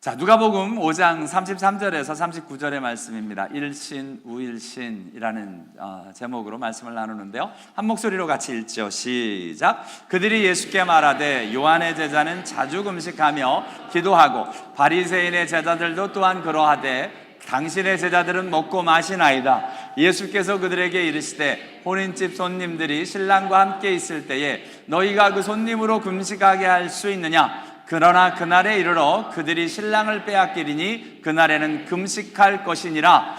자, 누가복음 5장 33절에서 39절의 말씀입니다. 일신 우일신이라는 제목으로 말씀을 나누는데요, 한 목소리로 같이 읽죠. 시작. 그들이 예수께 말하되 요한의 제자는 자주 금식하며 기도하고 바리새인의 제자들도 또한 그러하되 당신의 제자들은 먹고 마시나이다. 예수께서 그들에게 이르시되 혼인집 손님들이 신랑과 함께 있을 때에 너희가 그 손님으로 금식하게 할 수 있느냐? 그러나 그날에 이르러 그들이 신랑을 빼앗기리니 그날에는 금식할 것이니라.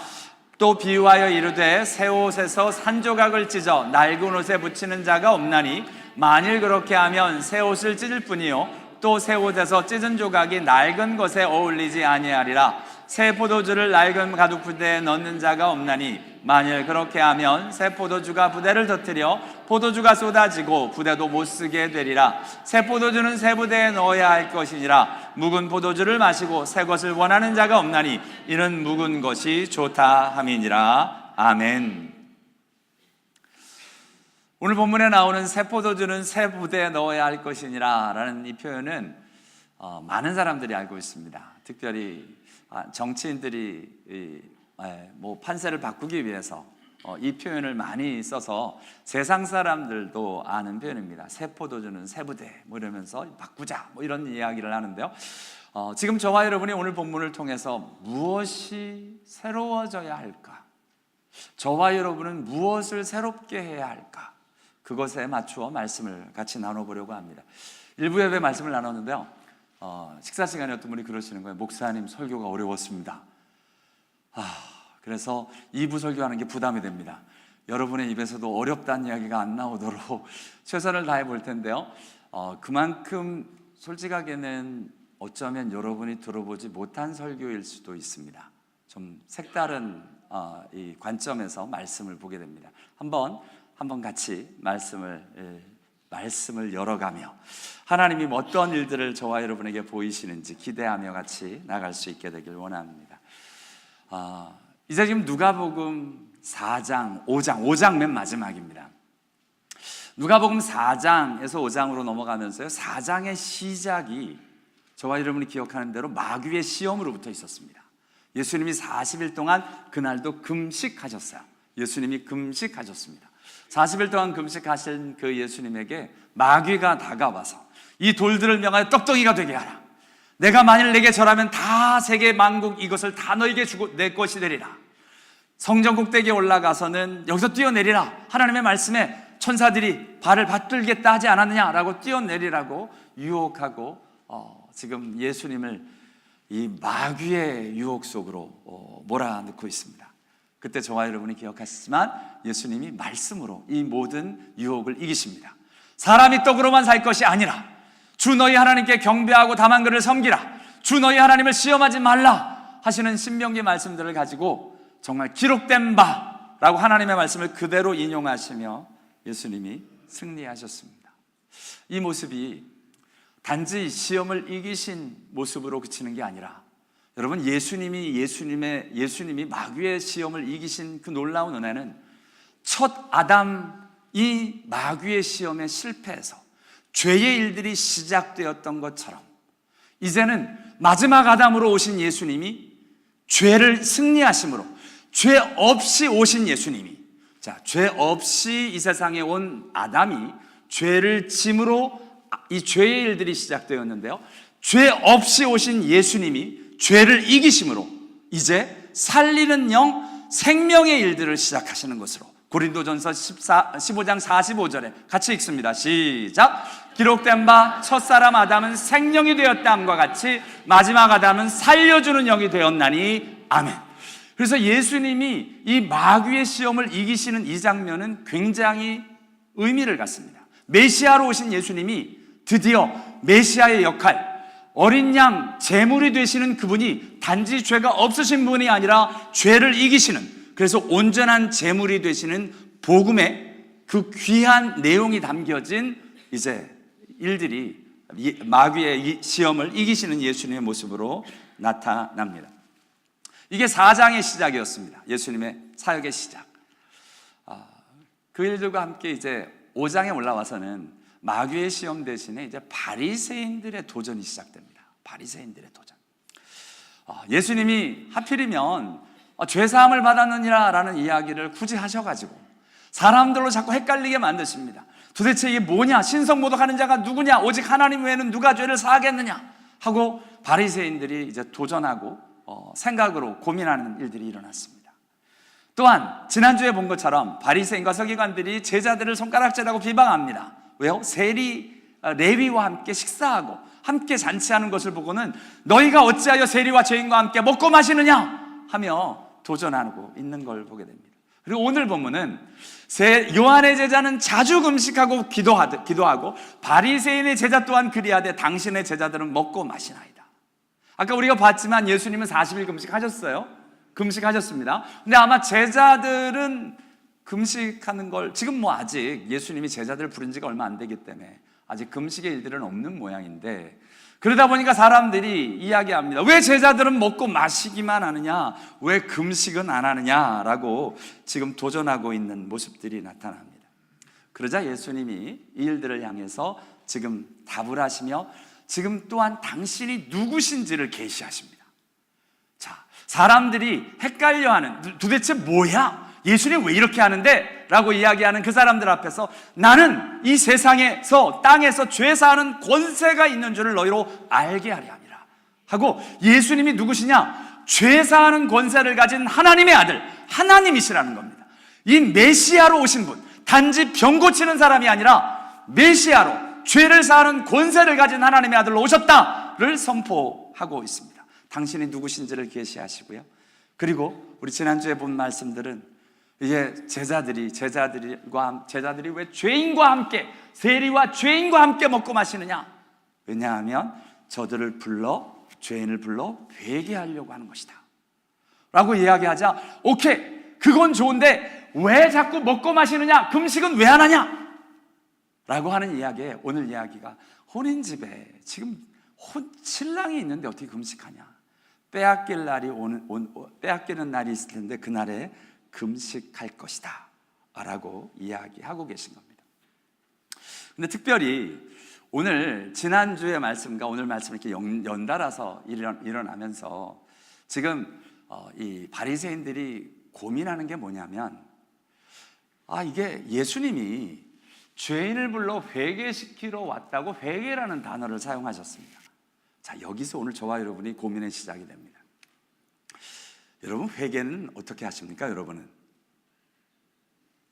또 비유하여 이르되 새 옷에서 산 조각을 찢어 낡은 옷에 붙이는 자가 없나니 만일 그렇게 하면 새 옷을 찢을 뿐이요 또 새 옷에서 찢은 조각이 낡은 것에 어울리지 아니하리라. 새 포도주를 낡은 가죽 부대에 넣는 자가 없나니 만일 그렇게 하면 새 포도주가 부대를 터뜨려 포도주가 쏟아지고 부대도 못 쓰게 되리라. 새 포도주는 새 부대에 넣어야 할 것이니라. 묵은 포도주를 마시고 새 것을 원하는 자가 없나니 이는 묵은 것이 좋다 함이니라. 아멘. 오늘 본문에 나오는 새 포도주는 새 부대에 넣어야 할 것이니라 라는 이 표현은 많은 사람들이 알고 있습니다. 특별히 정치인들이 판세를 바꾸기 위해서 이 표현을 많이 써서 세상 사람들도 아는 표현입니다. 새 포도주는 새 부대 이러면서 바꾸자 이런 이야기를 하는데요, 지금 저와 여러분이 오늘 본문을 통해서 무엇이 새로워져야 할까? 저와 여러분은 무엇을 새롭게 해야 할까? 그것에 맞추어 말씀을 같이 나눠보려고 합니다. 일부 예배 말씀을 나눴는데요, 식사 시간에 어떤 분이 그러시는 거예요. 목사님, 설교가 어려웠습니다. 그래서 2부 설교하는 게 부담이 됩니다. 여러분의 입에서도 어렵다는 이야기가 안 나오도록 최선을 다해 볼 텐데요, 그만큼 솔직하게는 어쩌면 여러분이 들어보지 못한 설교일 수도 있습니다. 좀 색다른 이 관점에서 말씀을 보게 됩니다. 한번 같이 말씀을 열어가며 하나님이 어떤 일들을 저와 여러분에게 보이시는지 기대하며 같이 나갈 수 있게 되길 원합니다. 이제 지금 누가복음 4장, 5장 맨 마지막입니다. 누가복음 4장에서 5장으로 넘어가면서요, 4장의 시작이 저와 여러분이 기억하는 대로 마귀의 시험으로부터 있었습니다. 예수님이 40일 동안 그날도 금식하셨어요. 예수님이 금식하셨습니다. 40일 동안 금식하신 그 예수님에게 마귀가 다가와서 이 돌들을 명하여 떡덩이가 되게 하라. 내가 만일 내게 절하면 다 세계 만국 이것을 다 너에게 주고 내 것이 되리라. 성전 꼭대기에 올라가서는 여기서 뛰어내리라. 하나님의 말씀에 천사들이 발을 받들겠다 하지 않았느냐라고 뛰어내리라고 유혹하고 지금 예수님을 이 마귀의 유혹 속으로 몰아넣고 있습니다. 그때 저와 여러분이 기억하시지만 예수님이 말씀으로 이 모든 유혹을 이기십니다. 사람이 떡으로만 살 것이 아니라 주 너희 하나님께 경배하고 다만 그를 섬기라. 주 너희 하나님을 시험하지 말라 하시는 신명기 말씀들을 가지고 정말 기록된 바라고 하나님의 말씀을 그대로 인용하시며 예수님이 승리하셨습니다. 이 모습이 단지 시험을 이기신 모습으로 그치는 게 아니라, 여러분, 예수님이 마귀의 시험을 이기신 그 놀라운 은혜는 첫 아담이 마귀의 시험에 실패해서 죄의 일들이 시작되었던 것처럼 이제는 마지막 아담으로 오신 예수님이 죄를 승리하심으로, 죄 없이 오신 예수님이, 죄 없이 이 세상에 온 아담이 죄를 짐으로 이 죄의 일들이 시작되었는데요, 죄 없이 오신 예수님이 죄를 이기심으로 이제 살리는 영, 생명의 일들을 시작하시는 것으로, 고린도전서 15장 45절에 같이 읽습니다. 시작. 기록된 바 첫사람 아담은 생명이 되었다함과 같이 마지막 아담은 살려주는 영이 되었나니. 아멘. 그래서 예수님이 이 마귀의 시험을 이기시는 이 장면은 굉장히 의미를 갖습니다. 메시아로 오신 예수님이 드디어 메시아의 역할, 어린 양 제물이 되시는 그분이 단지 죄가 없으신 분이 아니라 죄를 이기시는, 그래서 온전한 제물이 되시는 복음의 그 귀한 내용이 담겨진 이제 일들이 마귀의 시험을 이기시는 예수님의 모습으로 나타납니다. 이게 4장의 시작이었습니다. 예수님의 사역의 시작. 그 일들과 함께 이제 5장에 올라와서는 마귀의 시험 대신에 이제 바리새인들의 도전이 시작됩니다. 바리새인들의 도전. 예수님이 하필이면 죄사함을 받았느니라 라는 이야기를 굳이 하셔가지고 사람들로 자꾸 헷갈리게 만드십니다. 도대체 이게 뭐냐? 신성모독하는 자가 누구냐? 오직 하나님 외에는 누가 죄를 사하겠느냐? 하고 바리새인들이 이제 도전하고 생각으로 고민하는 일들이 일어났습니다. 또한 지난주에 본 것처럼 바리새인과 서기관들이 제자들을 손가락질하고 비방합니다. 왜요? 레위와 함께 식사하고 함께 잔치하는 것을 보고는 너희가 어찌하여 세리와 죄인과 함께 먹고 마시느냐? 하며 도전하고 있는 걸 보게 됩니다. 그리고 오늘 본문은 요한의 제자는 자주 금식하고 기도하고 바리새인의 제자 또한 그리하되 당신의 제자들은 먹고 마시나이다. 아까 우리가 봤지만 예수님은 40일 금식하셨어요. 금식하셨습니다. 근데 아마 제자들은 금식하는 걸 지금 아직 예수님이 제자들을 부른 지가 얼마 안 되기 때문에 아직 금식의 일들은 없는 모양인데, 그러다 보니까 사람들이 이야기합니다. 왜 제자들은 먹고 마시기만 하느냐? 왜 금식은 안 하느냐라고 지금 도전하고 있는 모습들이 나타납니다. 그러자 예수님이 이 일들을 향해서 지금 답을 하시며 지금 또한 당신이 누구신지를 계시하십니다. 자, 사람들이 헷갈려하는, 도대체 뭐야? 예수님 왜 이렇게 하는데? 라고 이야기하는 그 사람들 앞에서 나는 이 세상에서 땅에서 죄 사하는 권세가 있는 줄을 너희로 알게 하려 함이라 하고, 예수님이 누구시냐? 죄 사하는 권세를 가진 하나님의 아들, 하나님이시라는 겁니다. 이 메시아로 오신 분, 단지 병 고치는 사람이 아니라 메시아로 죄를 사하는 권세를 가진 하나님의 아들로 오셨다를 선포하고 있습니다. 당신이 누구신지를 계시하시고요. 그리고 우리 지난주에 본 말씀들은 이제 제자들이 왜 죄인과 함께, 세리와 죄인과 함께 먹고 마시느냐? 왜냐하면 죄인을 불러 회개하려고 하는 것이다 라고 이야기하자, 오케이, 그건 좋은데 왜 자꾸 먹고 마시느냐? 금식은 왜 안 하냐? 라고 하는 이야기에, 오늘 이야기가 혼인집에 지금 신랑이 있는데 어떻게 금식하냐? 빼앗기는 날이 있을 텐데 그날에 금식할 것이다 라고 이야기하고 계신 겁니다. 근데 특별히 오늘 지난주의 말씀과 오늘 말씀을 이렇게 연달아서 일어나면서 지금 이 바리새인들이 고민하는 게 뭐냐면, 이게 예수님이 죄인을 불러 회개시키러 왔다고 회개라는 단어를 사용하셨습니다. 자, 여기서 오늘 저와 여러분이 고민의 시작이 됩니다. 여러분, 회개는 어떻게 하십니까?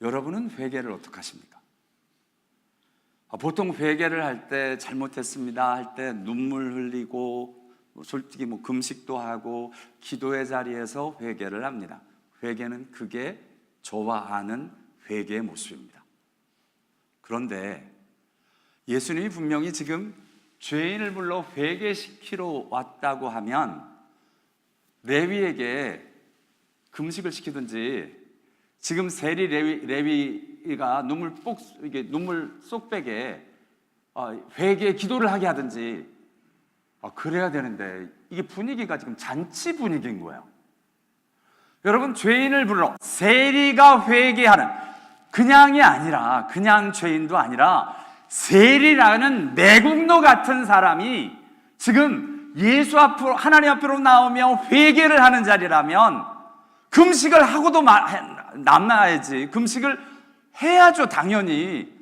여러분은 회개를 어떻게 하십니까? 보통 회개를 할 때 잘못했습니다 할 때 눈물 흘리고 솔직히 금식도 하고 기도의 자리에서 회개를 합니다. 회개는 그게 저와 아는 회개의 모습입니다. 그런데 예수님이 분명히 지금 죄인을 불러 회개시키러 왔다고 하면 레위에게 금식을 시키든지, 지금 세리 레위가 눈물 쏙 빼게 회개 기도를 하게 하든지 그래야 되는데, 이게 분위기가 지금 잔치 분위기인 거예요. 여러분, 죄인을 불러 세리가 회개하는, 그냥 죄인도 아니라 세리라는 내국노 같은 사람이 지금 예수 앞으로, 하나님 앞으로 나오며 회개를 하는 자리라면 금식을 하고도 남아야지. 금식을 해야죠, 당연히.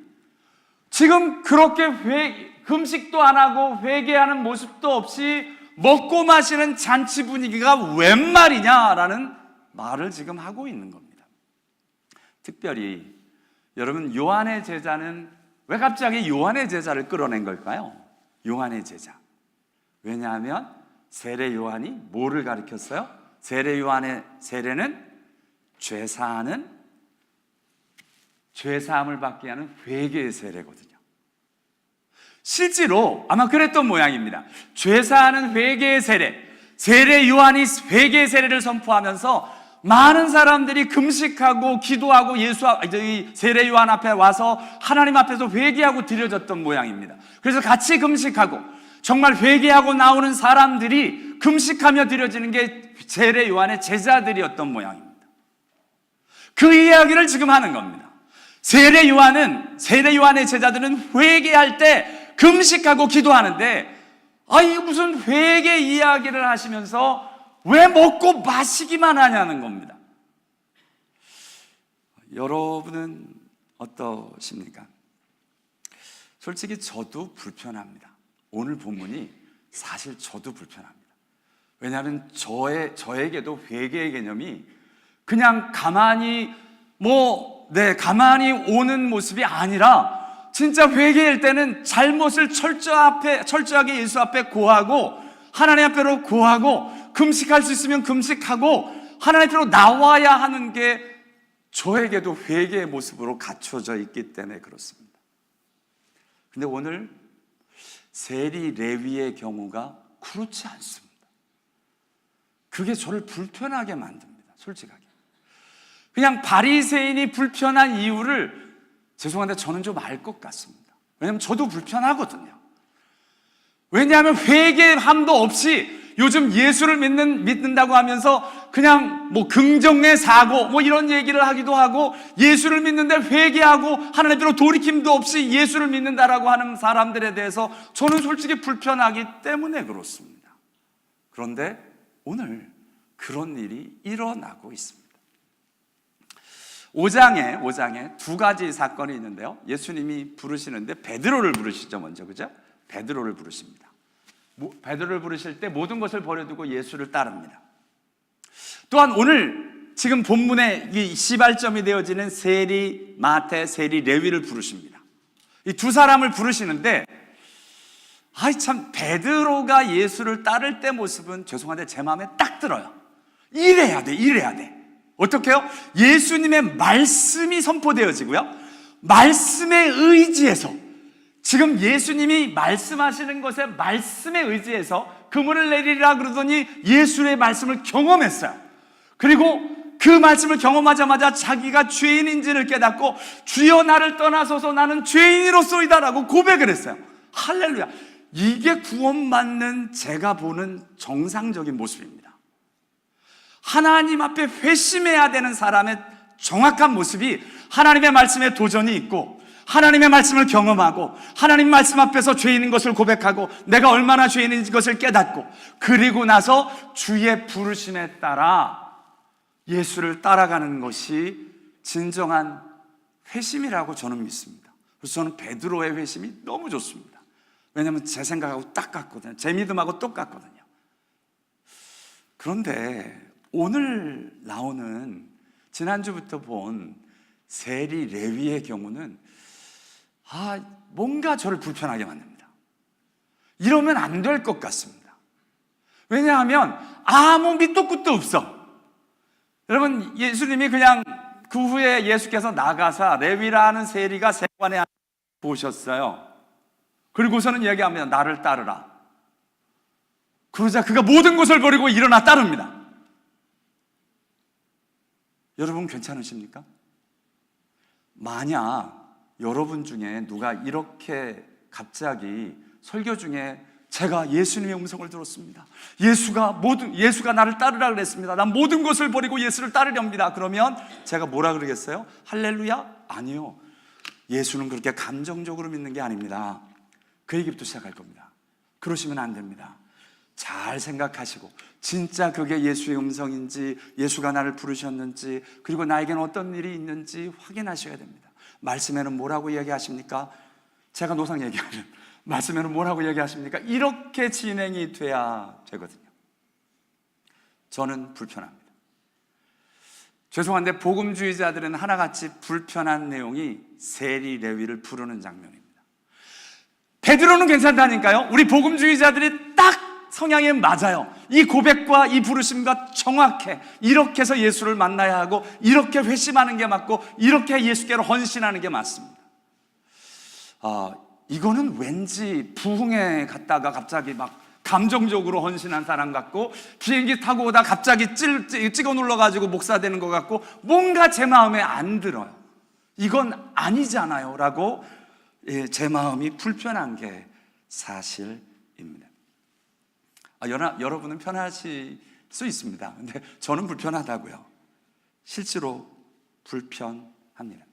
지금 그렇게 금식도 안 하고 회개하는 모습도 없이 먹고 마시는 잔치 분위기가 웬 말이냐라는 말을 지금 하고 있는 겁니다. 특별히 여러분, 요한의 제자는 왜 갑자기 요한의 제자를 끌어낸 걸까요? 요한의 제자. 왜냐하면 세례 요한이 뭐를 가르쳤어요? 세례는 죄사함을 받게 하는 회개의 세례거든요. 실제로 아마 그랬던 모양입니다. 죄사하는 회개의 세례 요한이 회개의 세례를 선포하면서 많은 사람들이 금식하고 기도하고 세례 요한 앞에 와서 하나님 앞에서 회개하고 드려졌던 모양입니다. 그래서 같이 금식하고 정말 회개하고 나오는 사람들이 금식하며 드려지는 게 세례 요한의 제자들이었던 모양입니다. 그 이야기를 지금 하는 겁니다. 세례 요한의 제자들은 회개할 때 금식하고 기도하는데, 이게 무슨 회개 이야기를 하시면서 왜 먹고 마시기만 하냐는 겁니다. 여러분은 어떠십니까? 솔직히 저도 불편합니다. 오늘 본문이 사실 저도 불편합니다. 왜냐하면 저에게도 회개의 개념이 그냥 가만히 가만히 오는 모습이 아니라 진짜 회개일 때는 잘못을 철저하게 예수 앞에 고하고 하나님 앞에로 고하고 금식할 수 있으면 금식하고 하나님 앞에로 나와야 하는 게 저에게도 회개의 모습으로 갖춰져 있기 때문에 그렇습니다. 근데 오늘 세리 레위의 경우가 그렇지 않습니다. 그게 저를 불편하게 만듭니다. 솔직하게. 그냥 바리새인이 불편한 이유를 죄송한데 저는 좀 알 것 같습니다. 왜냐하면 저도 불편하거든요. 왜냐하면 회개함도 없이 요즘 예수를 믿는다고 하면서 그냥 긍정의 사고 이런 얘기를 하기도 하고 예수를 믿는데 회개하고 하나님께로 돌이킴도 없이 예수를 믿는다라고 하는 사람들에 대해서 저는 솔직히 불편하기 때문에 그렇습니다. 그런데 오늘 그런 일이 일어나고 있습니다. 5장에 두 가지 사건이 있는데요. 예수님이 부르시는데 베드로를 부르시죠. 먼저, 그죠? 베드로를 부르십니다. 베드로를 부르실 때 모든 것을 버려두고 예수를 따릅니다. 또한 오늘 지금 본문의 이 시발점이 되어지는 세리 마태, 세리 레위를 부르십니다. 이 두 사람을 부르시는데 참 베드로가 예수를 따를 때 모습은 죄송한데 제 마음에 딱 들어요. 이래야 돼. 어떻게 해요? 예수님의 말씀이 선포되어지고요, 말씀에 의지해서 지금 예수님이 말씀하시는 것에 말씀에 의지해서 그물을 내리라 그러더니 예수의 말씀을 경험했어요. 그리고 그 말씀을 경험하자마자 자기가 죄인인지를 깨닫고 주여 나를 떠나소서 나는 죄인이로소이다라고 고백을 했어요. 할렐루야. 이게 구원받는 제가 보는 정상적인 모습입니다. 하나님 앞에 회심해야 되는 사람의 정확한 모습이 하나님의 말씀에 도전이 있고 하나님의 말씀을 경험하고 하나님 말씀 앞에서 죄인인 것을 고백하고 내가 얼마나 죄인인 것을 깨닫고 그리고 나서 주의 부르심에 따라 예수를 따라가는 것이 진정한 회심이라고 저는 믿습니다. 그래서 저는 베드로의 회심이 너무 좋습니다. 왜냐하면 제 생각하고 딱 같거든요. 제 믿음하고 똑같거든요. 그런데 오늘 나오는 지난주부터 본 세리 레위의 경우는 뭔가 저를 불편하게 만듭니다. 이러면 안 될 것 같습니다. 왜냐하면 아무 밑도 끝도 없어. 여러분, 예수님이 그냥 그 후에 예수께서 나가사 레위라는 세리가 세관에 보셨어요. 그리고서는 얘기합니다. 나를 따르라. 그러자 그가 모든 것을 버리고 일어나 따릅니다. 여러분 괜찮으십니까? 만약 여러분 중에 누가 이렇게 갑자기 설교 중에 제가 예수님의 음성을 들었습니다. 예수가 나를 따르라 그랬습니다. 난 모든 것을 버리고 예수를 따르렵니다. 그러면 제가 뭐라 그러겠어요? 할렐루야? 아니요. 예수는 그렇게 감정적으로 믿는 게 아닙니다. 그 얘기부터 시작할 겁니다. 그러시면 안 됩니다. 잘 생각하시고 진짜 그게 예수의 음성인지 예수가 나를 부르셨는지 그리고 나에게는 어떤 일이 있는지 확인하셔야 됩니다. 말씀에는 뭐라고 얘기하십니까? 제가 노상 얘기하면 말씀에는 뭐라고 얘기하십니까? 이렇게 진행이 돼야 되거든요. 저는 불편합니다. 죄송한데 복음주의자들은 하나같이 불편한 내용이 세리 레위를 부르는 장면입니다. 베드로는 괜찮다니까요. 우리 복음주의자들이 딱 성향에 맞아요. 이 고백과 이 부르심과 정확해. 이렇게 해서 예수를 만나야 하고 이렇게 회심하는 게 맞고 이렇게 예수께로 헌신하는 게 맞습니다. 이거는 왠지 부흥회 갔다가 갑자기 막 감정적으로 헌신한 사람 같고 비행기 타고 오다 갑자기 찍어 눌러가지고 목사 되는 것 같고 뭔가 제 마음에 안 들어요. 이건 아니잖아요 라고 제 마음이 불편한 게 사실입니다. 여러분은 편하실 수 있습니다. 근데 저는 불편하다고요. 실제로 불편합니다.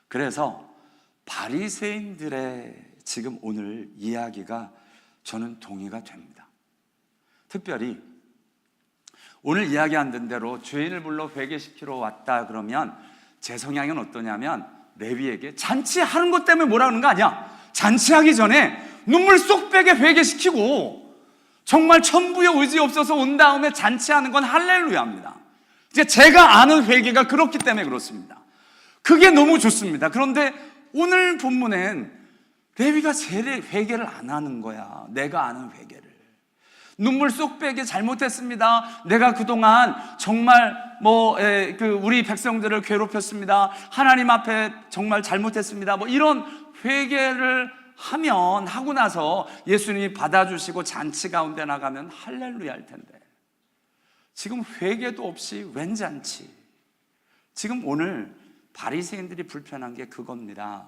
그래서 바리새인들의 지금 오늘 이야기가 저는 동의가 됩니다. 특별히 오늘 이야기한 대로 죄인을 불러 회개시키러 왔다 그러면 제 성향은 어떠냐면 레위에게 잔치하는 것 때문에 뭐라 그러는 거 아니야. 잔치하기 전에 눈물 쏙 빼게 회개시키고 정말 천부의 의지 없어서 온 다음에 잔치하는 건 할렐루야입니다. 이제 제가 아는 회개가 그렇기 때문에 그렇습니다. 그게 너무 좋습니다. 그런데 오늘 본문엔 레위가 회개를 안 하는 거야. 내가 아는 회개를. 눈물 쏙 빼게 잘못했습니다. 내가 그동안 정말 우리 백성들을 괴롭혔습니다. 하나님 앞에 정말 잘못했습니다. 이런 회개를 하고 나서 예수님이 받아주시고 잔치 가운데 나가면 할렐루야 할 텐데, 지금 회개도 없이 웬 잔치? 지금 오늘 바리새인들이 불편한 게 그겁니다.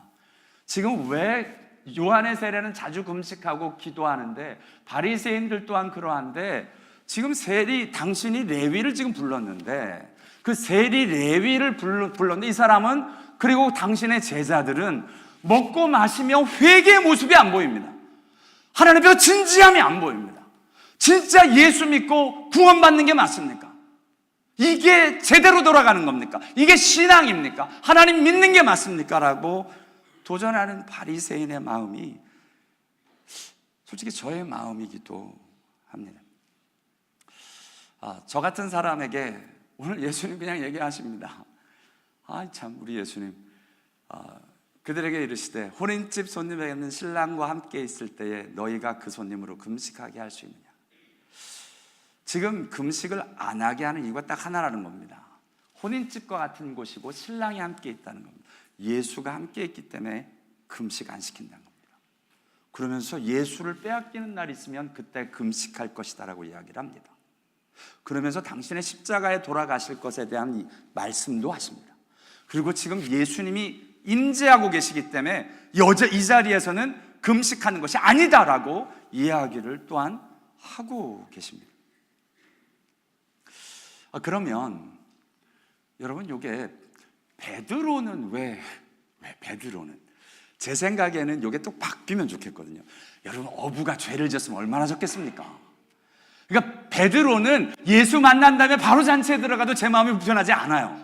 지금 왜 요한의 세례는 자주 금식하고 기도하는데 바리새인들 또한 그러한데, 지금 당신이 레위를 지금 불렀는데, 그 세리 레위를 불렀는데 이 사람은, 그리고 당신의 제자들은 먹고 마시며 회개의 모습이 안 보입니다. 하나님 앞에 진지함이 안 보입니다. 진짜 예수 믿고 구원받는 게 맞습니까? 이게 제대로 돌아가는 겁니까? 이게 신앙입니까? 하나님 믿는 게 맞습니까? 라고 도전하는 바리새인의 마음이 솔직히 저의 마음이기도 합니다. 저 같은 사람에게 오늘 예수님 그냥 얘기하십니다. 참 우리 예수님, 그들에게 이르시되 혼인집 손님에게는 신랑과 함께 있을 때에 너희가 그 손님으로 금식하게 할 수 있느냐. 지금 금식을 안 하게 하는 이유가 딱 하나라는 겁니다. 혼인집과 같은 곳이고 신랑이 함께 있다는 겁니다. 예수가 함께 있기 때문에 금식 안 시킨다는 겁니다. 그러면서 예수를 빼앗기는 날이 있으면 그때 금식할 것이다 라고 이야기를 합니다. 그러면서 당신의 십자가에 돌아가실 것에 대한 이 말씀도 하십니다. 그리고 지금 예수님이 임재하고 계시기 때문에 이 자리에서는 금식하는 것이 아니다라고 이야기를 또한 하고 계십니다. 그러면 여러분, 이게 베드로는 왜 베드로는, 제 생각에는 이게 또 바뀌면 좋겠거든요. 여러분, 어부가 죄를 지었으면 얼마나 좋겠습니까? 그러니까 베드로는 예수 만난 다음에 바로 잔치에 들어가도 제 마음이 불편하지 않아요.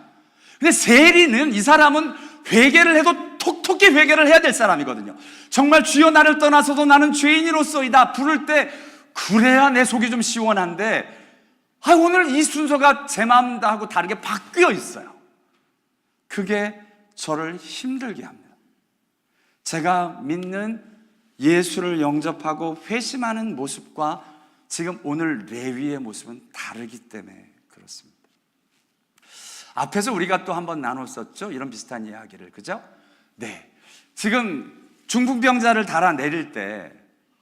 근데 세리는, 이 사람은 회개를 해도 톡톡히 회개를 해야 될 사람이거든요. 정말 주여 나를 떠나서도 나는 죄인이로소이다 부를 때 그래야 내 속이 좀 시원한데, 오늘 이 순서가 제 마음하고 다르게 바뀌어 있어요. 그게 저를 힘들게 합니다. 제가 믿는 예수를 영접하고 회심하는 모습과 지금 오늘 레위의 모습은 다르기 때문에 그렇습니다. 앞에서 우리가 또 한번 나눴었죠. 이런 비슷한 이야기를, 그죠? 네. 지금 중풍병자를 달아내릴 때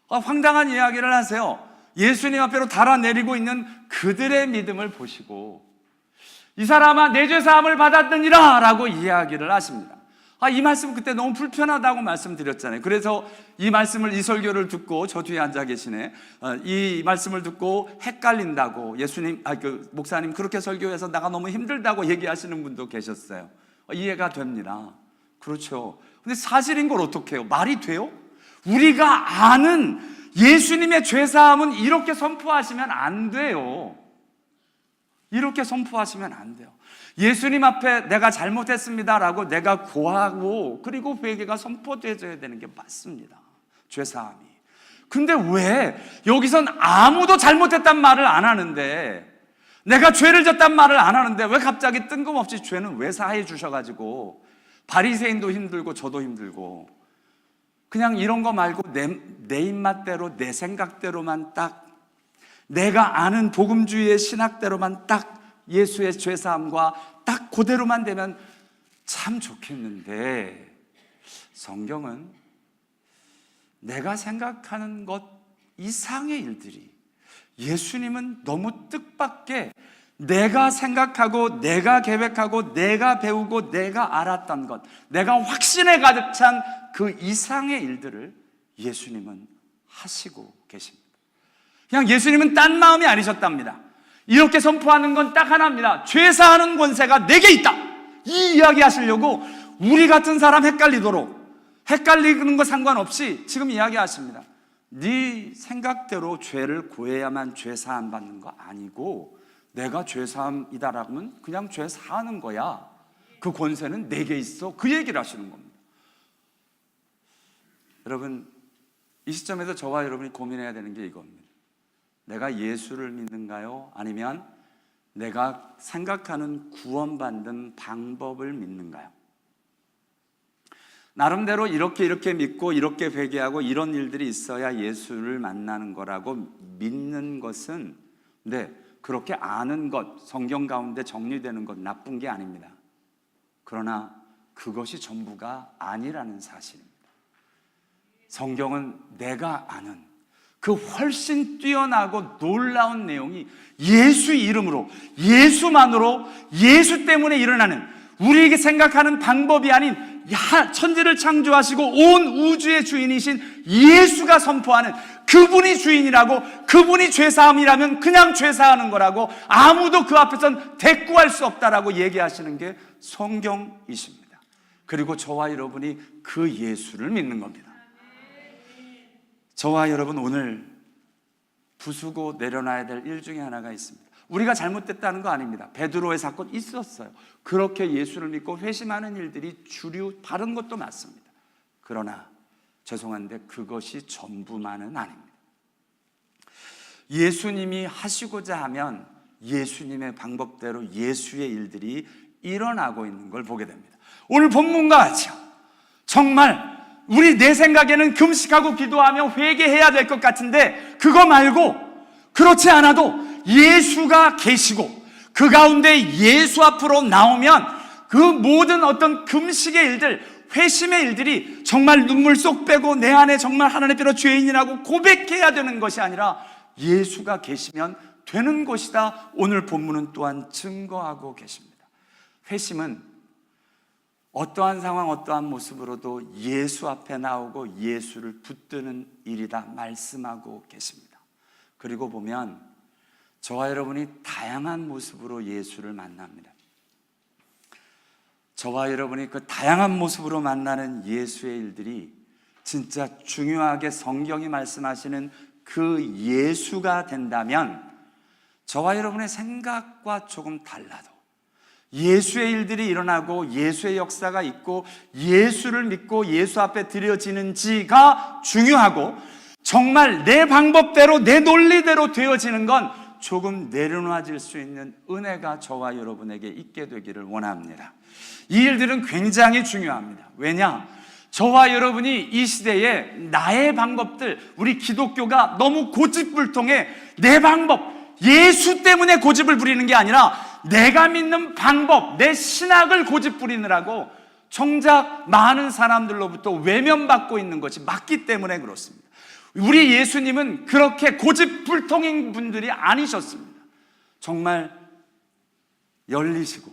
황당한 이야기를 하세요. 예수님 앞에로 달아내리고 있는 그들의 믿음을 보시고 이 사람아 내 죄 사함을 받았느니라 라고 이야기를 하십니다. 이 말씀 그때 너무 불편하다고 말씀드렸잖아요. 그래서 이 말씀을, 이 설교를 듣고, 저 뒤에 앉아 계시네, 이 말씀을 듣고 헷갈린다고 예수님, 목사님 그렇게 설교해서 나가 너무 힘들다고 얘기하시는 분도 계셨어요. 이해가 됩니다. 그렇죠. 근데 사실인 걸 어떻게 해요? 말이 돼요? 우리가 아는 예수님의 죄사함은 이렇게 선포하시면 안 돼요. 이렇게 선포하시면 안 돼요. 예수님 앞에 내가 잘못했습니다라고 내가 고하고, 그리고 회개가 선포되어야 되는 게 맞습니다. 죄사함이. 근데 왜 여기선 아무도 잘못했단 말을 안 하는데, 내가 죄를 졌단 말을 안 하는데 왜 갑자기 뜬금없이 죄는 왜 사해 주셔가지고 바리새인도 힘들고 저도 힘들고, 그냥 이런 거 말고 내 입맛대로, 내 생각대로만 딱, 내가 아는 복음주의의 신학대로만 딱 예수의 죄사함과 딱 그대로만 되면 참 좋겠는데, 성경은 내가 생각하는 것 이상의 일들이, 예수님은 너무 뜻밖의 내가 생각하고 내가 계획하고 내가 배우고 내가 알았던 것, 내가 확신에 가득 찬 그 이상의 일들을 예수님은 하시고 계십니다. 그냥 예수님은 딴 마음이 아니셨답니다. 이렇게 선포하는 건 딱 하나입니다. 죄사하는 권세가 내게 있다, 이 이야기 하시려고 우리 같은 사람 헷갈리는 거 상관없이 지금 이야기하십니다. 네 생각대로 죄를 고해야만 죄사함 받는 거 아니고, 내가 죄사함이다라고 하면 그냥 죄 사하는 거야. 그 권세는 내게 있어. 그 얘기를 하시는 겁니다. 여러분, 이 시점에서 저와 여러분이 고민해야 되는 게 이겁니다. 내가 예수를 믿는가요? 아니면 내가 생각하는 구원받는 방법을 믿는가요? 나름대로 이렇게 믿고 이렇게 회개하고 이런 일들이 있어야 예수를 만나는 거라고 믿는 것은, 네, 그렇게 아는 것, 성경 가운데 정리되는 것 나쁜 게 아닙니다. 그러나 그것이 전부가 아니라는 사실입니다. 성경은 내가 아는 그 훨씬 뛰어나고 놀라운 내용이 예수 이름으로, 예수만으로, 예수 때문에 일어나는, 우리에게 생각하는 방법이 아닌 천지를 창조하시고 온 우주의 주인이신 예수가 선포하는, 그분이 주인이라고, 그분이 죄사함이라면 그냥 죄사하는 거라고, 아무도 그 앞에선 대꾸할 수 없다라고 얘기하시는 게 성경이십니다. 그리고 저와 여러분이 그 예수를 믿는 겁니다. 저와 여러분, 오늘 부수고 내려놔야 될 일 중에 하나가 있습니다. 우리가 잘못됐다는 거 아닙니다. 베드로의 사건 있었어요. 그렇게 예수를 믿고 회심하는 일들이 주류, 바른 것도 맞습니다. 그러나 죄송한데 그것이 전부만은 아닙니다. 예수님이 하시고자 하면 예수님의 방법대로 예수의 일들이 일어나고 있는 걸 보게 됩니다. 오늘 본문과 같이 정말 내 생각에는 금식하고 기도하며 회개해야 될 것 같은데, 그거 말고 그렇지 않아도 예수가 계시고 그 가운데 예수 앞으로 나오면 그 모든 어떤 금식의 일들, 회심의 일들이 정말 눈물 쏙 빼고 내 안에 정말 하나님 앞에 죄인이라고 고백해야 되는 것이 아니라 예수가 계시면 되는 것이다. 오늘 본문은 또한 증거하고 계십니다. 회심은 어떠한 상황, 어떠한 모습으로도 예수 앞에 나오고 예수를 붙드는 일이다 말씀하고 계십니다. 그리고 보면 저와 여러분이 다양한 모습으로 예수를 만납니다. 저와 여러분이 그 다양한 모습으로 만나는 예수의 일들이 진짜 중요하게 성경이 말씀하시는 그 예수가 된다면, 저와 여러분의 생각과 조금 달라도 예수의 일들이 일어나고 예수의 역사가 있고 예수를 믿고 예수 앞에 드려지는지가 중요하고, 정말 내 방법대로 내 논리대로 되어지는 건 조금 내려놔질 수 있는 은혜가 저와 여러분에게 있게 되기를 원합니다. 이 일들은 굉장히 중요합니다. 왜냐? 저와 여러분이 이 시대에 나의 방법들, 우리 기독교가 너무 고집불통해 내 방법, 예수 때문에 고집을 부리는 게 아니라 내가 믿는 방법, 내 신학을 고집 부리느라고 정작 많은 사람들로부터 외면받고 있는 것이 맞기 때문에 그렇습니다. 우리 예수님은 그렇게 고집불통인 분들이 아니셨습니다. 정말 열리시고,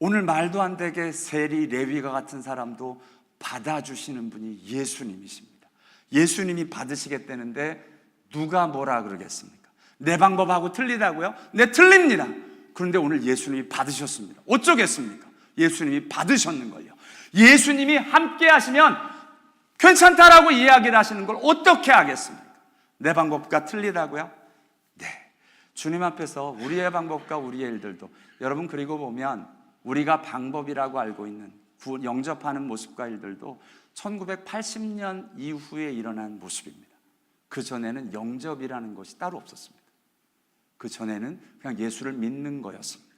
오늘 말도 안 되게 세리, 레위가 같은 사람도 받아주시는 분이 예수님이십니다. 예수님이 받으시겠다는데 누가 뭐라 그러겠습니까? 내 방법하고 틀리다고요? 네, 틀립니다. 그런데 오늘 예수님이 받으셨습니다. 어쩌겠습니까? 예수님이 받으셨는 걸요. 예수님이 함께 하시면 괜찮다라고 이야기를 하시는 걸 어떻게 하겠습니까? 내 방법과 틀리다고요? 네. 주님 앞에서 우리의 방법과 우리의 일들도, 여러분, 그리고 보면 우리가 방법이라고 알고 있는 영접하는 모습과 일들도 1980년 이후에 일어난 모습입니다. 그 전에는 영접이라는 것이 따로 없었습니다. 그 전에는 그냥 예수를 믿는 거였습니다.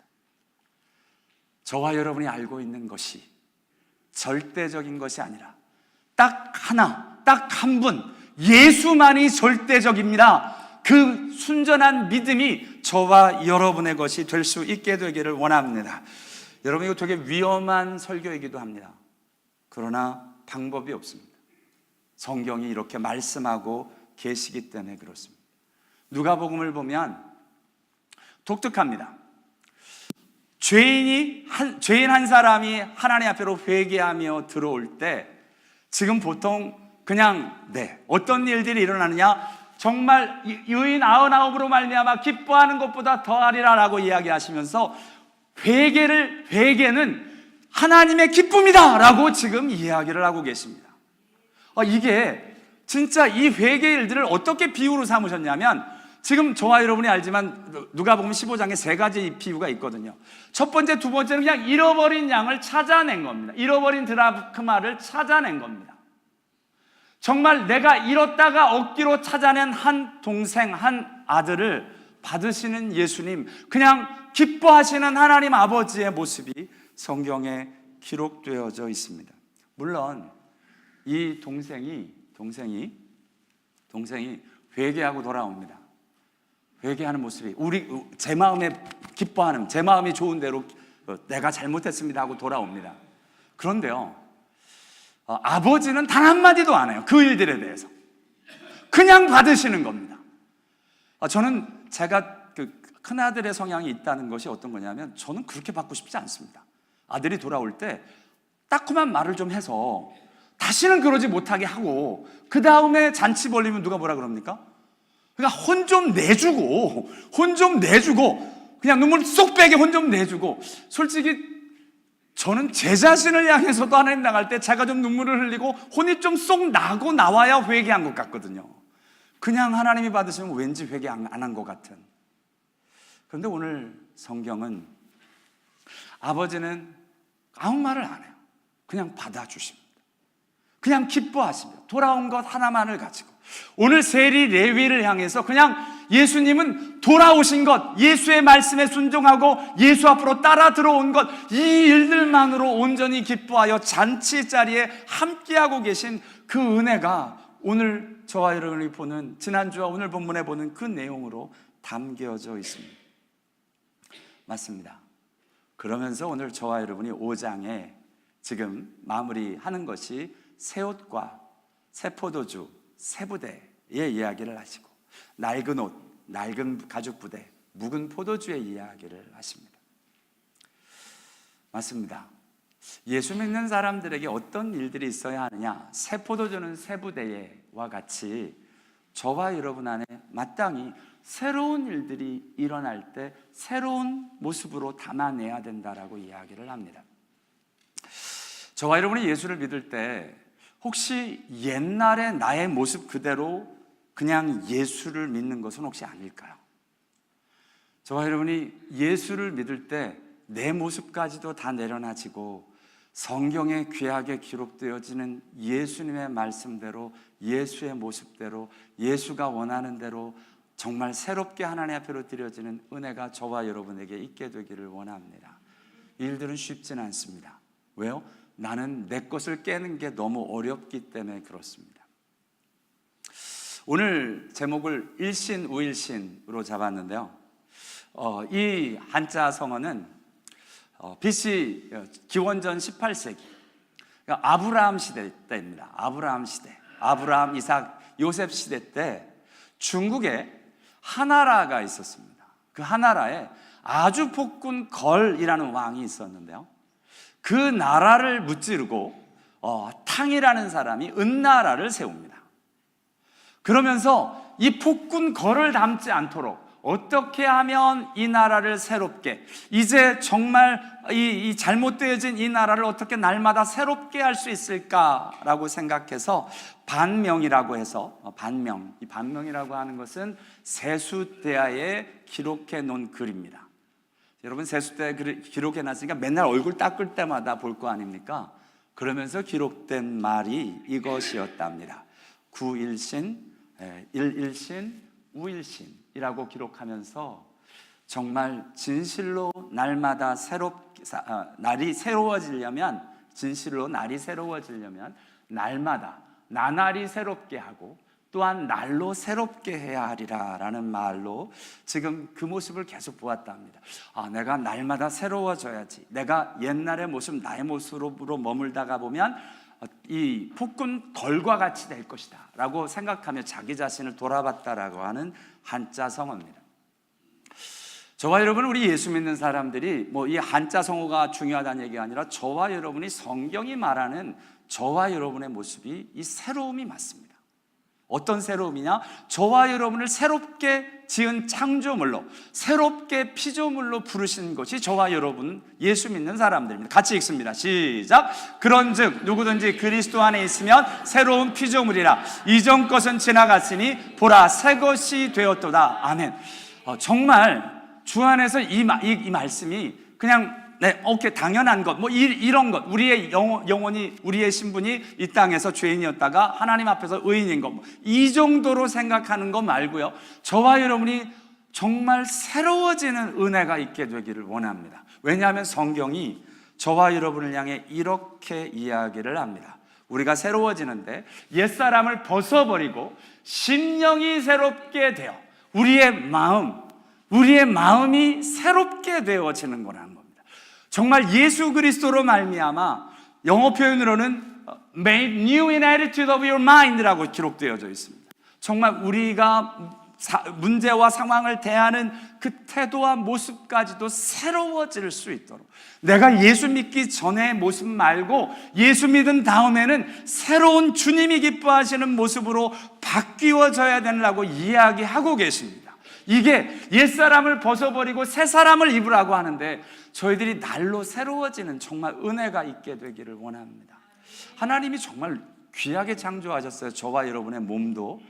저와 여러분이 알고 있는 것이 절대적인 것이 아니라 딱 하나, 딱 한 분, 예수만이 절대적입니다. 그 순전한 믿음이 저와 여러분의 것이 될 수 있게 되기를 원합니다. 여러분, 이거 되게 위험한 설교이기도 합니다. 그러나 방법이 없습니다. 성경이 이렇게 말씀하고 계시기 때문에 그렇습니다. 누가복음을 보면 독특합니다. 죄인 한 사람이 하나님 앞으로 회개하며 들어올 때, 지금 보통 그냥 어떤 일들이 일어나느냐, 정말 의인 99으로 말미암아 기뻐하는 것보다 더하리라라고 이야기하시면서 회개는 하나님의 기쁨이다 라고 지금 이야기를 하고 계십니다. 이게 진짜 이 회개의 일들을 어떻게 비유로 삼으셨냐면, 지금 저와 여러분이 알지만 누가복음 15장에 세 가지 비유가 있거든요. 첫 번째, 두 번째는 그냥 잃어버린 양을 찾아낸 겁니다. 잃어버린 드라크마를 찾아낸 겁니다. 정말 내가 잃었다가 억지로 찾아낸 한 동생, 한 아들을 받으시는 예수님, 그냥 기뻐하시는 하나님 아버지의 모습이 성경에 기록되어져 있습니다. 물론 이 동생이 회개하고 돌아옵니다. 회개하는 모습이 제 마음에 기뻐하는, 제 마음이 좋은 대로 내가 잘못했습니다 하고 돌아옵니다. 그런데요, 아버지는 단 한마디도 안 해요. 그 일들에 대해서 그냥 받으시는 겁니다. 저는 제가 그 큰아들의 성향이 있다는 것이 어떤 거냐면, 저는 그렇게 받고 싶지 않습니다. 아들이 돌아올 때 따끔한 말을 좀 해서 다시는 그러지 못하게 하고, 그 다음에 잔치 벌리면 누가 뭐라 그럽니까? 그러니까 혼 좀 내주고 그냥 눈물 쏙 빼게 혼 좀 내주고. 솔직히 저는 제 자신을 향해서도 하나님 나갈 때 제가 좀 눈물을 흘리고 혼이 좀 쏙 나고 나와야 회개한 것 같거든요. 그냥 하나님이 받으시면 왠지 회개 안 한 것 같은. 그런데 오늘 성경은 아버지는 아무 말을 안 해요. 그냥 받아주십니다. 그냥 기뻐하시며 돌아온 것 하나만을 가지고 오늘 세리 레위를 향해서 그냥 예수님은 돌아오신 것, 예수의 말씀에 순종하고 예수 앞으로 따라 들어온 것, 이 일들만으로 온전히 기뻐하여 잔치 자리에 함께하고 계신 그 은혜가 오늘 저와 여러분이 보는, 지난주와 오늘 본문에 보는 그 내용으로 담겨져 있습니다. 맞습니다. 그러면서 오늘 저와 여러분이 5장에 지금 마무리하는 것이 새 옷과 새 포도주, 새 부대의 이야기를 하시고, 낡은 옷, 낡은 가죽 부대, 묵은 포도주의 이야기를 하십니다. 맞습니다. 예수 믿는 사람들에게 어떤 일들이 있어야 하느냐? 새 포도주는 새 부대와 같이 저와 여러분 안에 마땅히 새로운 일들이 일어날 때 새로운 모습으로 담아내야 된다라고 이야기를 합니다. 저와 여러분이 예수를 믿을 때 혹시 옛날의 나의 모습 그대로 그냥 예수를 믿는 것은 혹시 아닐까요? 저와 여러분이 예수를 믿을 때 내 모습까지도 다 내려놔지고 성경에 귀하게 기록되어지는 예수님의 말씀대로, 예수의 모습대로, 예수가 원하는 대로 정말 새롭게 하나님 앞으로 드려지는 은혜가 저와 여러분에게 있게 되기를 원합니다. 이 일들은 쉽지는 않습니다. 왜요? 나는 내 것을 깨는 게 너무 어렵기 때문에 그렇습니다. 오늘 제목을 일신 우일신으로 잡았는데요, 이 한자 성어는 BC 기원전 18세기, 그러니까 아브라함 시대 때입니다. 아브라함 시대, 아브라함, 이삭, 요셉 시대 때 중국에 하나라가 있었습니다. 그 하나라에 아주 폭군 걸이라는 왕이 있었는데요, 그 나라를 무찌르고 탕이라는 사람이 은나라를 세웁니다. 그러면서 이 폭군 걸을 닮지 않도록 어떻게 하면 이 나라를 새롭게, 이제 정말 이 잘못되어진 이 나라를 어떻게 날마다 새롭게 할 수 있을까라고 생각해서 반명이라고 해서, 이 반명이라고 하는 것은 세수대야에 기록해 놓은 글입니다. 여러분, 세수대야에 기록해 놨으니까 맨날 얼굴 닦을 때마다 볼 거 아닙니까? 그러면서 기록된 말이 이것이었답니다. 구일신, 일일신, 우일신이라고 기록하면서 정말 진실로 날마다 날이 새로워지려면, 진실로 날이 새로워지려면 날마다 나날이 새롭게 하고 또한 날로 새롭게 해야 하리라 라는 말로 지금 그 모습을 계속 보았답니다. 내가 날마다 새로워져야지, 내가 옛날의 모습, 나의 모습으로 머물다가 보면 이 폭군 걸과 같이 될 것이다 라고 생각하며 자기 자신을 돌아봤다라고 하는 한자 성어입니다. 저와 여러분, 우리 예수 믿는 사람들이 이 한자 성어가 중요하다는 얘기가 아니라 저와 여러분이 성경이 말하는 저와 여러분의 모습이 이 새로움이 맞습니다. 어떤 새로움이냐? 저와 여러분을 새롭게 지은 창조물로, 새롭게 피조물로 부르신 것이 저와 여러분 예수 믿는 사람들입니다. 같이 읽습니다. 시작. 그런즉 누구든지 그리스도 안에 있으면 새로운 피조물이라. 이전 것은 지나갔으니 보라 새 것이 되었도다. 아멘. 정말 주 안에서 이 말씀이 그냥 오케이, 당연한 것, 이런 것, 우리의 영혼이, 우리의 신분이 이 땅에서 죄인이었다가 하나님 앞에서 의인인 것, 이 정도로 생각하는 것 말고요, 저와 여러분이 정말 새로워지는 은혜가 있게 되기를 원합니다. 왜냐하면 성경이 저와 여러분을 향해 이렇게 이야기를 합니다. 우리가 새로워지는데 옛사람을 벗어버리고 심령이 새롭게 되어 우리의 마음이 새롭게 되어지는 거라는 겁니다. 정말 예수 그리스도로 말미암아 영어 표현으로는 made new in attitude of your mind라고 기록되어져 있습니다. 정말 우리가 문제와 상황을 대하는 그 태도와 모습까지도 새로워질 수 있도록, 내가 예수 믿기 전의 모습 말고 예수 믿은 다음에는 새로운 주님이 기뻐하시는 모습으로 바뀌어져야 되라고 이야기하고 계십니다. 이게 옛사람을 벗어버리고 새사람을 입으라고 하는데, 저희들이 날로 새로워지는 정말 은혜가 있게 되기를 원합니다. 하나님이 정말 귀하게 창조하셨어요. 저와 여러분의 몸도,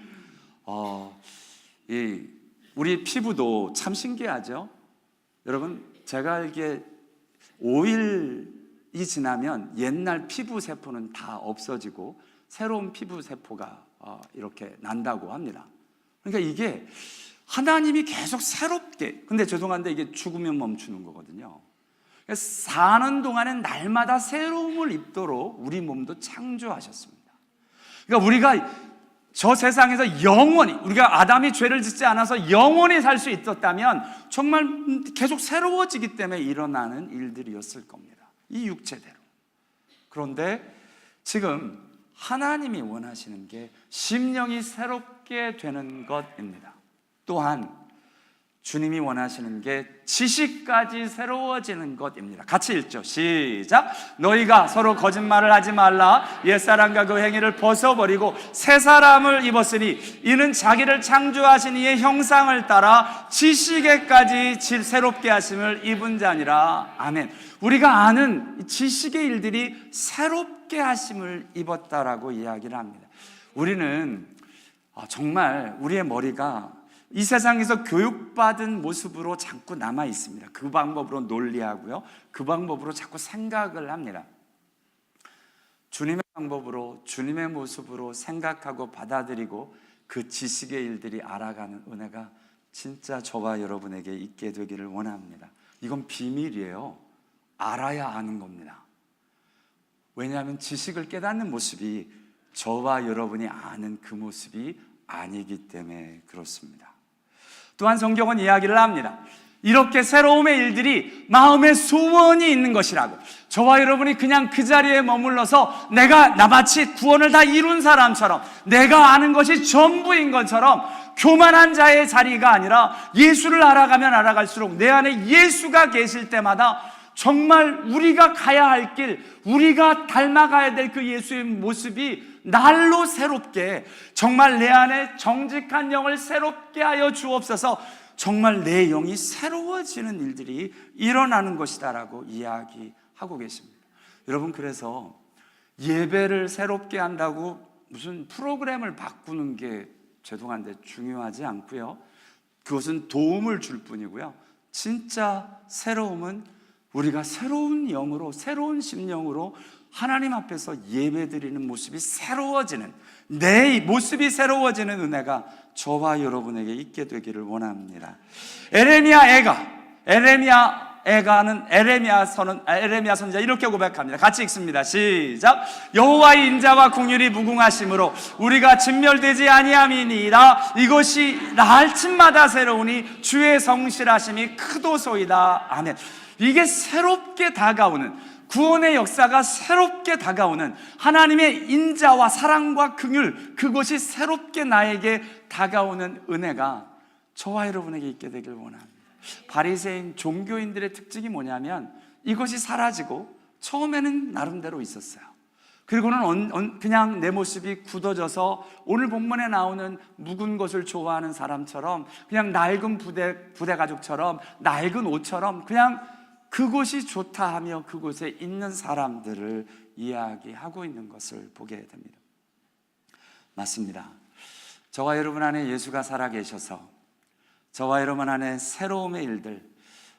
우리 피부도 참 신기하죠. 여러분, 제가 알기에 5일이 지나면 옛날 피부 세포는 다 없어지고 새로운 피부 세포가 이렇게 난다고 합니다. 그러니까 이게 하나님이 계속 새롭게, 근데 죄송한데 이게 죽으면 멈추는 거거든요. 사는 동안엔 날마다 새로움을 입도록 우리 몸도 창조하셨습니다. 그러니까 우리가 저 세상에서 영원히, 우리가 아담이 죄를 짓지 않아서 영원히 살 수 있었다면 정말 계속 새로워지기 때문에 일어나는 일들이었을 겁니다, 이 육체대로. 그런데 지금 하나님이 원하시는 게 심령이 새롭게 되는 것입니다. 또한 주님이 원하시는 게 지식까지 새로워지는 것입니다. 같이 읽죠. 시작. 너희가 서로 거짓말을 하지 말라. 옛사람과 그 행위를 벗어버리고 새 사람을 입었으니 이는 자기를 창조하신 이의 형상을 따라 지식에까지 새롭게 하심을 입은 자니라. 아멘. 우리가 아는 지식의 일들이 새롭게 하심을 입었다라고 이야기를 합니다. 우리는 정말 우리의 머리가 이 세상에서 교육받은 모습으로 자꾸 남아 있습니다. 그 방법으로 논리하고요, 그 방법으로 자꾸 생각을 합니다. 주님의 방법으로, 주님의 모습으로 생각하고 받아들이고 그 지식의 일들이 알아가는 은혜가 진짜 저와 여러분에게 있게 되기를 원합니다. 이건 비밀이에요. 알아야 아는 겁니다. 왜냐하면 지식을 깨닫는 모습이 저와 여러분이 아는 그 모습이 아니기 때문에 그렇습니다. 또한 성경은 이야기를 합니다. 이렇게 새로움의 일들이 마음의 소원이 있는 것이라고. 저와 여러분이 그냥 그 자리에 머물러서 내가 나같이 구원을 다 이룬 사람처럼, 내가 아는 것이 전부인 것처럼 교만한 자의 자리가 아니라, 예수를 알아가면 알아갈수록 내 안에 예수가 계실 때마다 정말 우리가 가야 할 길, 우리가 닮아가야 될 그 예수의 모습이 날로 새롭게, 정말 내 안에 정직한 영을 새롭게 하여 주옵소서, 정말 내 영이 새로워지는 일들이 일어나는 것이다라고 이야기하고 계십니다. 여러분, 그래서 예배를 새롭게 한다고 무슨 프로그램을 바꾸는 게 죄송한데 중요하지 않고요, 그것은 도움을 줄 뿐이고요, 진짜 새로움은 우리가 새로운 영으로, 새로운 심령으로 하나님 앞에서 예배드리는 모습이 새로워지는, 내 모습이 새로워지는 은혜가 저와 여러분에게 있게 되기를 원합니다. 에레미야 선지자 이렇게 고백합니다. 같이 읽습니다. 시작. 여호와의 인자와 긍휼이 무궁하심으로 우리가 진멸되지 아니함이니이다. 이것이 날침마다 새로우니 주의 성실하심이 크도소이다. 아멘. 이게 새롭게 다가오는, 구원의 역사가 새롭게 다가오는 하나님의 인자와 사랑과 긍휼, 그것이 새롭게 나에게 다가오는 은혜가 저와 여러분에게 있게 되길 원합니다. 바리새인 종교인들의 특징이 뭐냐면 이것이 사라지고, 처음에는 나름대로 있었어요. 그리고는 그냥 내 모습이 굳어져서 오늘 본문에 나오는 묵은 것을 좋아하는 사람처럼, 그냥 낡은 부대 가죽처럼, 낡은 옷처럼 그냥 그곳이 좋다 하며 그곳에 있는 사람들을 이야기하고 있는 것을 보게 됩니다. 맞습니다. 저와 여러분 안에 예수가 살아계셔서 저와 여러분 안에 새로움의 일들,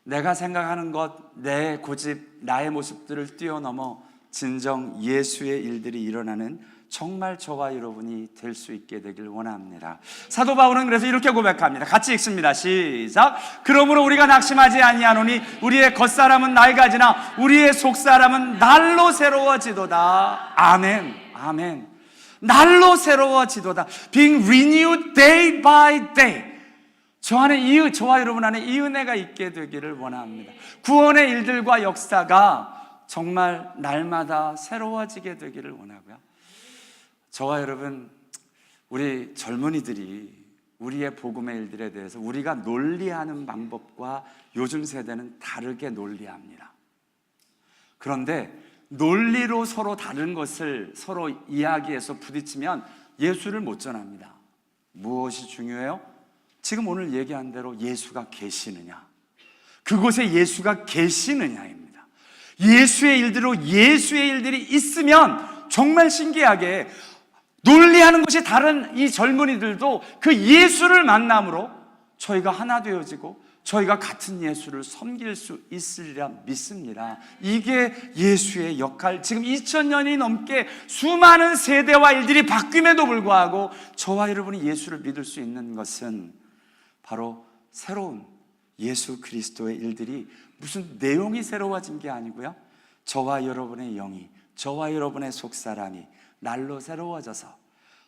내가 생각하는 것, 내 고집, 나의 모습들을 뛰어넘어 진정 예수의 일들이 일어나는 정말 저와 여러분이 될 수 있게 되길 원합니다. 사도 바울은 그래서 이렇게 고백합니다. 같이 읽습니다. 시작. 그러므로 우리가 낙심하지 아니하노니 우리의 겉사람은 낡아지나 우리의 속사람은 날로 새로워지도다. 아멘. 아멘. 날로 새로워지도다. Being renewed day by day. 저와 여러분 안에 이 은혜가 있게 되기를 원합니다. 구원의 일들과 역사가 정말 날마다 새로워지게 되기를 원하고요. 저와 여러분, 우리 젊은이들이 우리의 복음의 일들에 대해서 우리가 논리하는 방법과 요즘 세대는 다르게 논리합니다. 그런데 논리로 서로 다른 것을 서로 이야기해서 부딪히면 예수를 못 전합니다. 무엇이 중요해요? 지금 오늘 얘기한 대로 예수가 계시느냐, 그곳에 예수가 계시느냐입니다. 예수의 일들이 있으면 정말 신기하게 논리하는 것이 다른 이 젊은이들도 그 예수를 만남으로 저희가 하나 되어지고 저희가 같은 예수를 섬길 수 있으리라 믿습니다. 이게 예수의 역할. 지금 2000년이 넘게 수많은 세대와 일들이 바뀜에도 불구하고 저와 여러분이 예수를 믿을 수 있는 것은 바로 새로운 예수 그리스도의 일들이 무슨 내용이 새로워진 게 아니고요, 저와 여러분의 영이, 저와 여러분의 속사람이 날로 새로워져서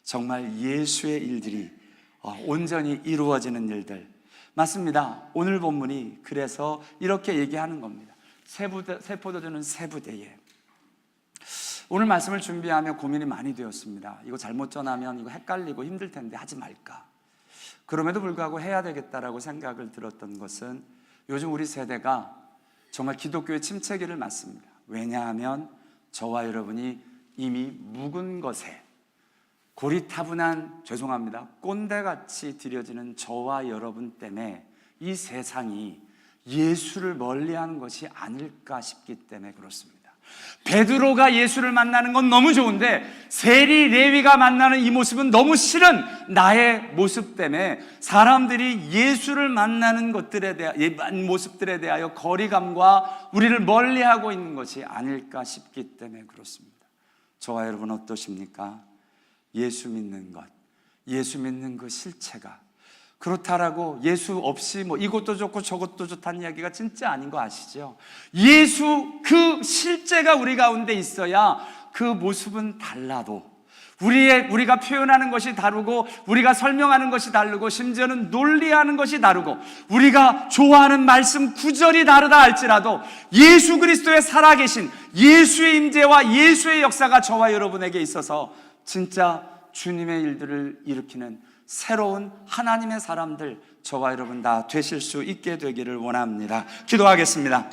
정말 예수의 일들이 온전히 이루어지는 일들. 맞습니다. 오늘 본문이 그래서 이렇게 얘기하는 겁니다. 새 포도주는 새 부대에. 오늘 말씀을 준비하며 고민이 많이 되었습니다. 이거 잘못 전하면 이거 헷갈리고 힘들 텐데 하지 말까. 그럼에도 불구하고 해야 되겠다라고 생각을 들었던 것은 요즘 우리 세대가 정말 기독교의 침체기를 맞습니다. 왜냐하면 저와 여러분이 이미 묵은 것에 고리타분한, 죄송합니다, 꼰대같이 들여지는 저와 여러분 때문에 이 세상이 예수를 멀리하는 것이 아닐까 싶기 때문에 그렇습니다. 베드로가 예수를 만나는 건 너무 좋은데 세리 레위가 만나는 이 모습은 너무 싫은 나의 모습 때문에 사람들이 예수를 만나는 모습들에 대하여 거리감과 우리를 멀리하고 있는 것이 아닐까 싶기 때문에 그렇습니다. 저와 여러분 어떠십니까? 예수 믿는 것, 예수 믿는 그 실체가 그렇다라고 예수 없이 뭐 이것도 좋고 저것도 좋다는 이야기가 진짜 아닌 거 아시죠? 예수 그 실제가 우리 가운데 있어야 그 모습은 달라도 우리가 표현하는 것이 다르고 우리가 설명하는 것이 다르고 심지어는 논리하는 것이 다르고 우리가 좋아하는 말씀 구절이 다르다 할지라도 예수 그리스도의 살아계신 예수의 임재와 예수의 역사가 저와 여러분에게 있어서 진짜 주님의 일들을 일으키는 새로운 하나님의 사람들, 저와 여러분 다 되실 수 있게 되기를 원합니다. 기도하겠습니다.